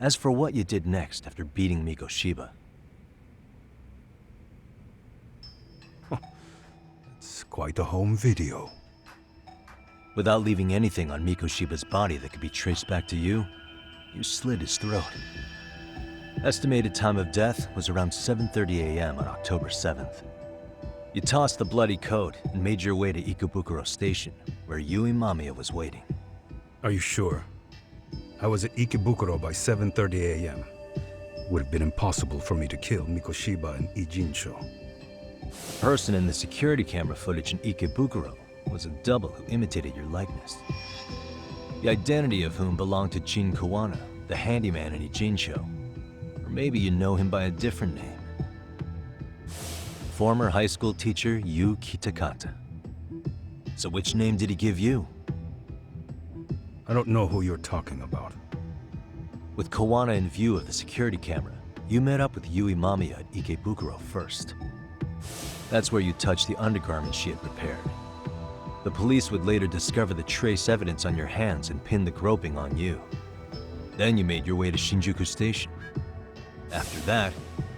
As for what you did next after beating Mikoshiba, It's quite a home video. without leaving anything on Mikoshiba's body that could be traced back to you, you slit his throat. Estimated time of death was around 7:30 a.m. on October 7th. You tossed the bloody coat and made your way to Ikebukuro Station, where Yui Mamiya was waiting. Are you sure? I was at Ikebukuro by 7:30 a.m. Would have been impossible for me to kill Mikoshiba and Ijincho. The person in the security camera footage in Ikebukuro was a double who imitated your likeness. The identity of whom belonged to Jin Kawana, the handyman in Ijincho. Or maybe you know him by a different name. Former high school teacher Yu Kitakata. So which name did he give you? I don't know who you're talking about. With Kawana in view of the security camera, you met up with Yui Mamiya at Ikebukuro first. That's where you touched the undergarment she had prepared. The police would later discover the trace evidence on your hands and pin the groping on you. Then you made your way to Shinjuku Station. After that,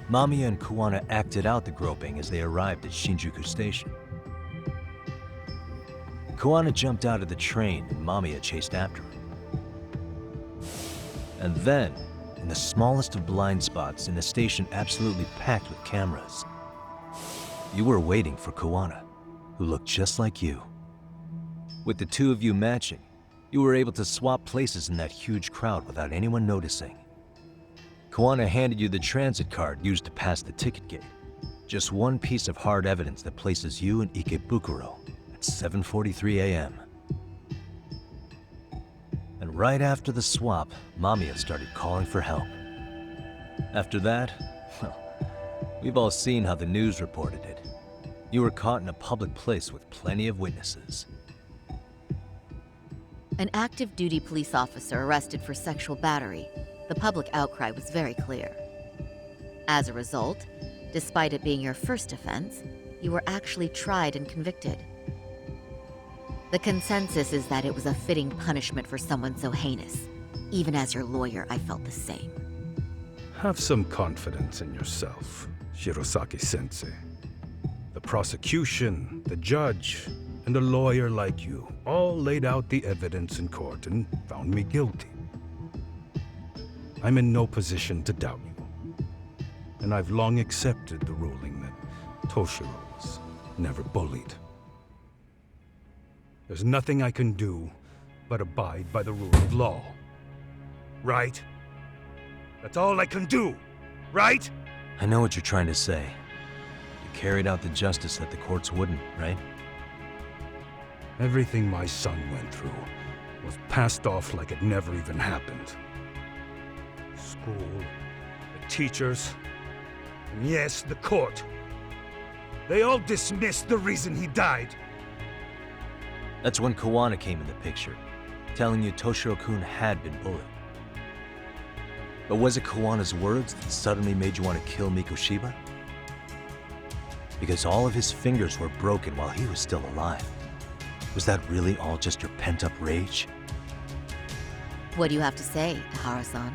Mamiya and Kawana acted out the groping as they arrived at Shinjuku Station. Kawana jumped out of the train and Mamiya chased after him. And then, in the smallest of blind spots in a station absolutely packed with cameras, you were waiting for Kawana, who looked just like you. With the two of you matching, you were able to swap places in that huge crowd without anyone noticing. Kawana handed you the transit card used to pass the ticket gate. Just one piece of hard evidence that places you in Ikebukuro at 7:43 a.m. And right after the swap, Mamiya started calling for help. After that, well, we've all seen how the news reported it. You were caught in a public place with plenty of witnesses. An active duty police officer arrested for sexual battery. The public outcry was very clear. As a result, despite it being your first offense, you were actually tried and convicted. The consensus is that it was a fitting punishment for someone so heinous. Even as your lawyer, I felt the same. Have some confidence in yourself, Shirosaki-sensei. The prosecution, the judge, and a lawyer like you all laid out the evidence in court and found me guilty. I'm in no position to doubt you. And I've long accepted the ruling that Toshiro was never bullied. There's nothing I can do but abide by the rule of law. Right? That's all I can do, right? I know what you're trying to say. You carried out the justice that the courts wouldn't, right? Everything my son went through was passed off like it never even happened. School, the teachers, and yes, the court. They all dismissed the reason he died. That's when Kawana came in the picture, telling you Toshiro-kun had been bullied. But was it Kawana's words that suddenly made you want to kill Mikoshiba? Because all of his fingers were broken while he was still alive. Was that really all just your pent-up rage? What do you have to say, Ihara-san?